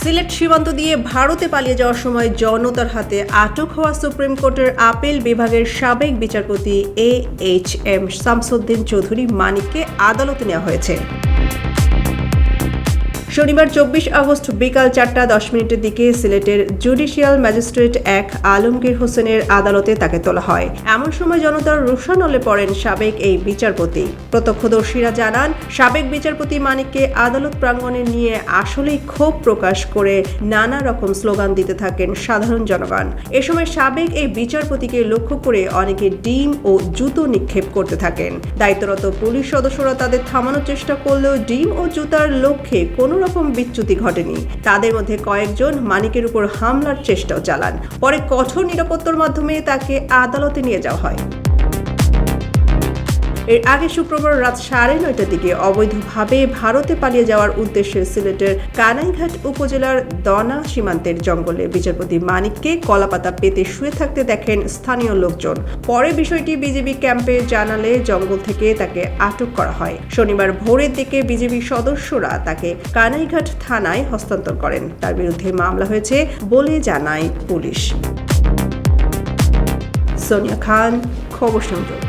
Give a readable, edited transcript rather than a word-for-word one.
সিলেট সীমান্ত দিয়ে ভারতে পালিয়ে যাওয়ার সময় জনতার হাতে আটক হওয়া সুপ্রিম কোর্টের আপিল বিভাগের সাবেক বিচারপতি AHM শামসুদ্দিন চৌধুরী মানিককে আদালতে নেওয়া হয়েছে। শনিবার 24 আগস্ট বিকাল 4:10 দিকে সিলেটের জুডিশিয়াল ম্যাজিস্ট্রেট 1 আলমগীর হোসেনের আদালতে তাকে তোলা হয়। এমন সময় জনতার রোষানলে পড়েন সাবেক এই বিচারপতি। প্রত্যক্ষদর্শীরা জানান, সাবেক বিচারপতি মানিককে আদালত প্রাঙ্গণে নিয়ে আসলেই ক্ষোভ প্রকাশ করে নানা রকম স্লোগান দিতে থাকেন সাধারণ জনগণ। এ সময় সাবেক এই বিচারপতিকে লক্ষ্য করে অনেকে ডিম ও জুতো নিক্ষেপ করতে থাকেন। দায়িত্বরত পুলিশ সদস্যরা তাদের থামানোর চেষ্টা করলেও ডিম ও জুতার লক্ষ্যে কোনো রকম বিচ্যুতি ঘটেনি। তাদের মধ্যে কয়েকজন মানিকের উপর হামলার চেষ্টাও চালান। পরে কঠোর নিরাপত্তার মাধ্যমে তাকে আদালতে নিয়ে যাওয়া হয়। এর আগে শুক্রবার রাত 9:30টার দিকে অবৈধভাবে ভারতে পালিয়ে যাওয়ার উদ্দেশ্যে সিলেটের কানাইঘাট উপজেলার দনা সীমান্তের জঙ্গলে বিচারপতি মানিককে কলাপাতা পেতে শুয়ে থাকতে দেখেন স্থানীয় লোকজন। পরে বিষয়টি বিজিবি ক্যাম্পে জানালে জঙ্গল থেকে তাকে আটক করা হয়। শনিবার ভোরের দিকে বিজিবি সদস্যরা তাকে কানাইঘাট থানায় হস্তান্তর করেন। তার বিরুদ্ধে মামলা হয়েছে বলে জানায় পুলিশ। সোনিয়া খান, খবর সংযোগ।